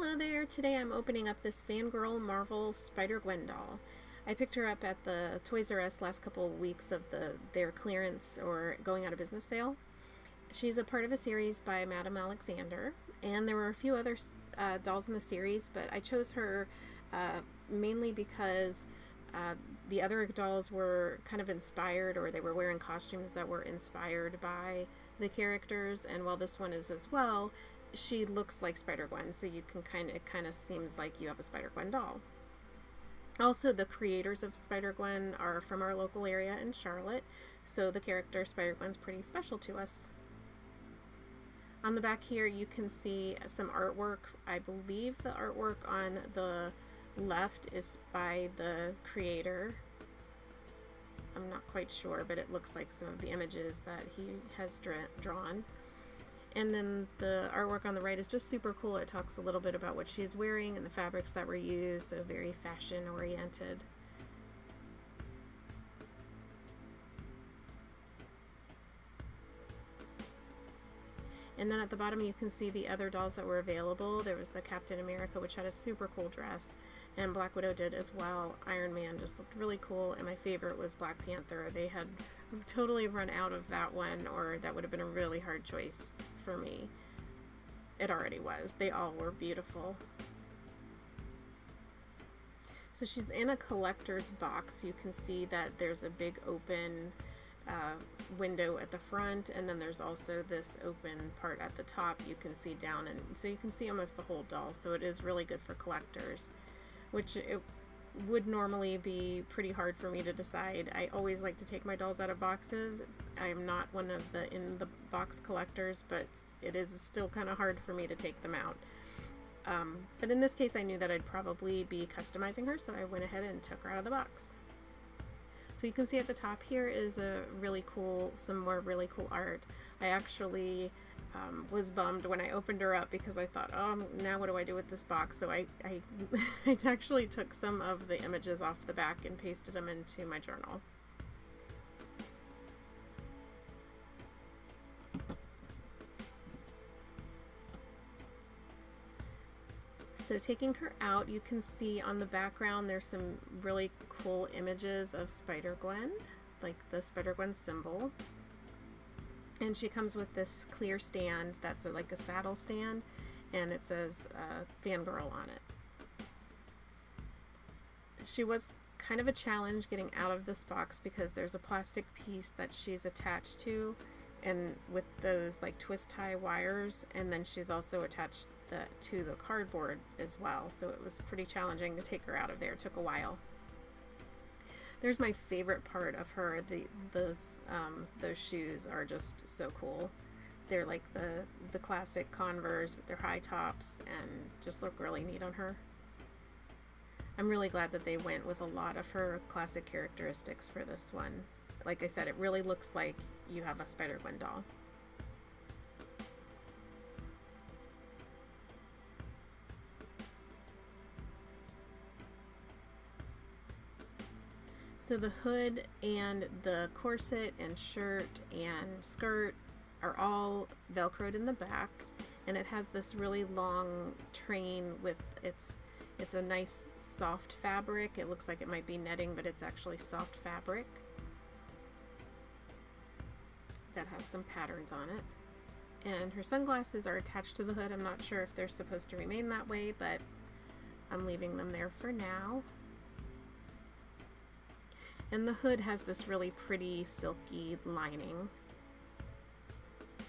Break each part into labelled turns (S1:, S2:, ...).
S1: Hello there! Today I'm opening up this Fangirl Marvel Spider-Gwen doll. I picked her up at the Toys R Us last couple of weeks of their clearance or going out of business sale. She's a part of a series by Madame Alexander, and there were a few other dolls in the series, but I chose her mainly because the other dolls were kind of inspired, or they were wearing costumes that were inspired by the characters, and while this one is as well, she looks like Spider-Gwen, so you can it kind of seems like you have a Spider-Gwen doll. Also, the creators of Spider-Gwen are from our local area in Charlotte, so the character Spider-Gwen's pretty special to us. On the back here you can see some artwork. I believe the artwork on the left is by the creator. I'm not quite sure, but it looks like some of the images that he has drawn. And then the artwork on the right is just super cool. It talks a little bit about what she's wearing and the fabrics that were used, so very fashion oriented. And then at the bottom you can see the other dolls that were available. There was the Captain America, which had a super cool dress, and Black Widow did as well. Iron Man just looked really cool, and my favorite was Black Panther. They had totally run out of that one, or that would have been a really hard choice for me. It already was. They all were beautiful. So she's in a collector's box. You can see that there's a big open window at the front, and then there's also this open part at the top you can see down, and so you can see almost the whole doll. So it is really good for collectors, which it would normally be pretty hard for me to decide. I always like to take my dolls out of boxes. I am not one of the in the box collectors, but it is still kind of hard for me to take them out. But in this case I knew that I'd probably be customizing her, so I went ahead and took her out of the box. So you can see at the top here is some more really cool art. I actually was bummed when I opened her up because I thought, oh, now what do I do with this box? So I actually took some of the images off the back and pasted them into my journal. So taking her out, you can see on the background there's some really cool images of Spider-Gwen, like the Spider-Gwen symbol. And she comes with this clear stand that's like a saddle stand, and it says Fangirl on it. She was kind of a challenge getting out of this box because there's a plastic piece that she's attached to, and with those like twist tie wires, and then she's also attached to the cardboard as well, so it was pretty challenging to take her out of there. It took a while. There's my favorite part of her. Those shoes are just so cool. They're like the classic Converse with their high tops, and just look really neat on her. I'm really glad that they went with a lot of her classic characteristics for this one. Like I said, it really looks like you have a Spider-Gwen doll. So the hood and the corset and shirt and skirt are all velcroed in the back, and it has this really long train with it's a nice soft fabric. It looks like it might be netting, but it's actually soft fabric that has some patterns on it. And her sunglasses are attached to the hood. I'm not sure if they're supposed to remain that way, but I'm leaving them there for now. And the hood has this really pretty silky lining.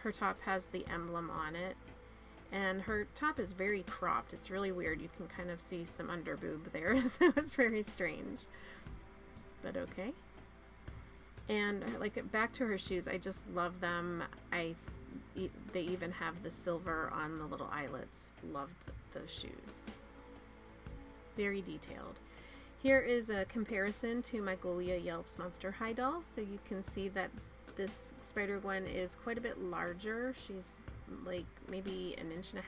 S1: Her top has the emblem on it, and her top is very cropped. It's really weird. You can kind of see some underboob there, so it's very strange, but okay. And like back to her shoes, I just love them. They even have the silver on the little eyelets. Loved those shoes. Very detailed. Here is a comparison to my Golia Yelps Monster High doll, so you can see that this Spider-Gwen is quite a bit larger. She's like maybe 1.5 inches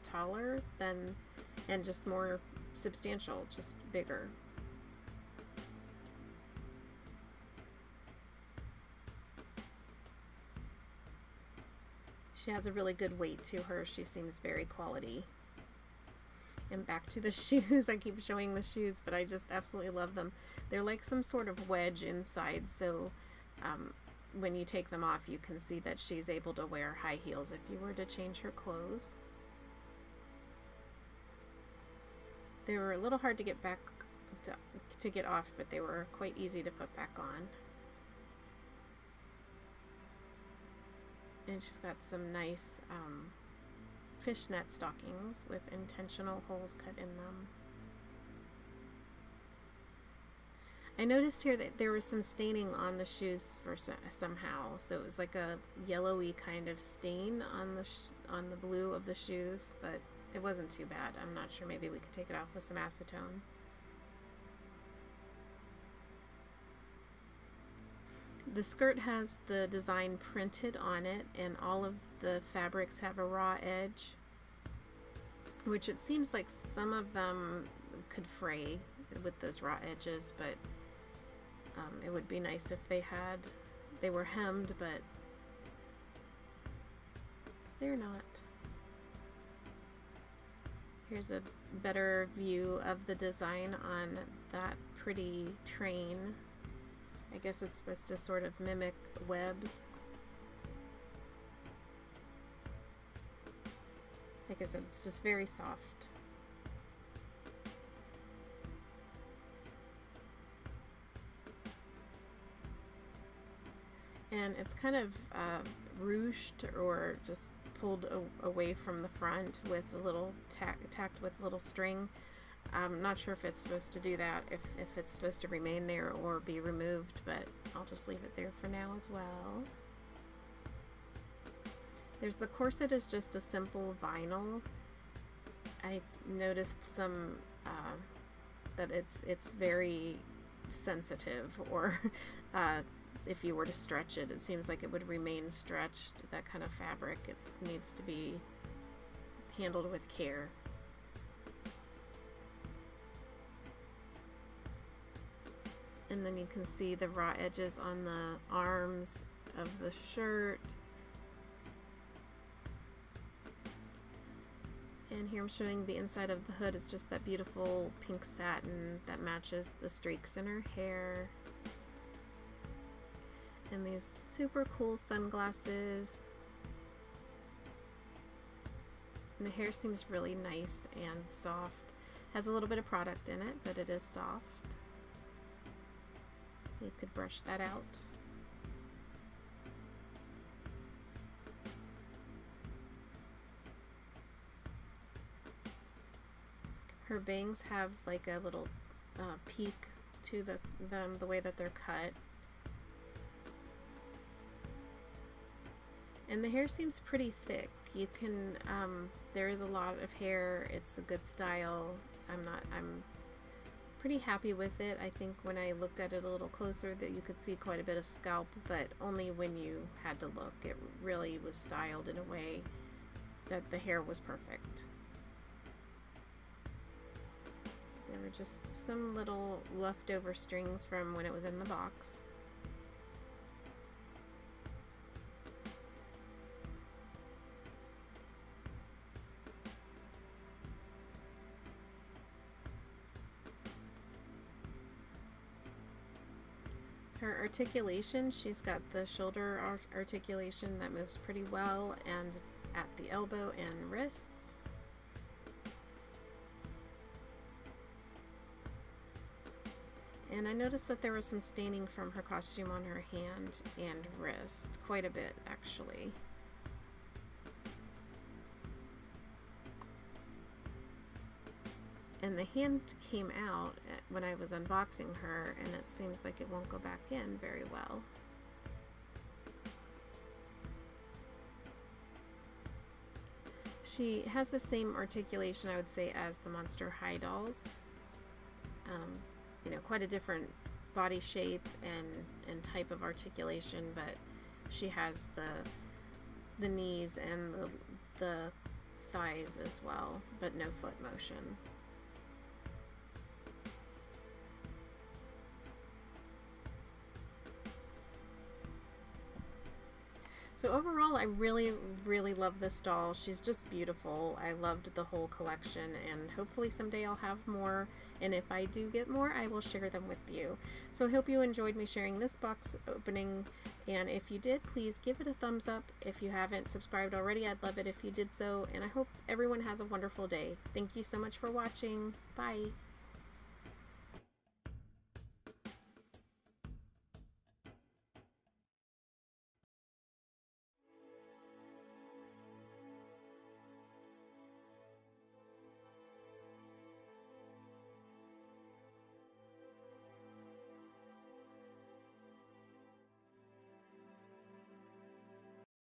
S1: taller than, and just more substantial, just bigger. She has a really good weight to her. She seems very quality. And back to the shoes. I keep showing the shoes, but I just absolutely love them. They're like some sort of wedge inside, so when you take them off, you can see that she's able to wear high heels if you were to change her clothes. They were a little hard to get back to get off, but they were quite easy to put back on. And she's got some nice fishnet stockings with intentional holes cut in them. I noticed here that there was some staining on the shoes for somehow, so it was like a yellowy kind of stain on the blue of the shoes, but it wasn't too bad. I'm not sure, maybe we could take it off with some acetone. The skirt has the design printed on it, and all of the fabrics have a raw edge, which it seems like some of them could fray with those raw edges, but it would be nice if they were hemmed, but they're not. Here's a better view of the design on that pretty train. I guess it's supposed to sort of mimic webs. Like I said, it's just very soft. And it's kind of ruched or just pulled away from the front with a little tacked with a little string. I'm not sure if it's supposed to do that, if it's supposed to remain there or be removed, but I'll just leave it there for now as well. There's the corset is just a simple vinyl. I noticed some that it's very sensitive, or if you were to stretch it, it seems like it would remain stretched. That kind of fabric, it needs to be handled with care. And then you can see the raw edges on the arms of the shirt. And here I'm showing the inside of the hood. It's just that beautiful pink satin that matches the streaks in her hair. And these super cool sunglasses. And the hair seems really nice and soft. Has a little bit of product in it, but it is soft. You could brush that out. Her bangs have like a little peak to them, the way that they're cut. And the hair seems pretty thick. You can, there is a lot of hair. It's a good style. I'm pretty happy with it. I think when I looked at it a little closer that you could see quite a bit of scalp, but only when you had to look. It really was styled in a way that the hair was perfect. There were just some little leftover strings from when it was in the box. Her articulation, she's got the shoulder articulation that moves pretty well, and at the elbow and wrists. And I noticed that there was some staining from her costume on her hand and wrist, quite a bit actually. And the hand came out when I was unboxing her, and it seems like it won't go back in very well. She has the same articulation, I would say, as the Monster High dolls. You know, quite a different body shape and type of articulation, but she has the knees and the thighs as well, but no foot motion. So So overall, I really, really love this doll. She's just beautiful. I loved the whole collection, and hopefully someday I'll have more, and if I do get more, I will share them with you. So I hope you enjoyed me sharing this box opening, and if you did, please give it a thumbs up. If you haven't subscribed already, I'd love it if you did so, and I hope everyone has a wonderful day. Thank you so much for watching. Bye.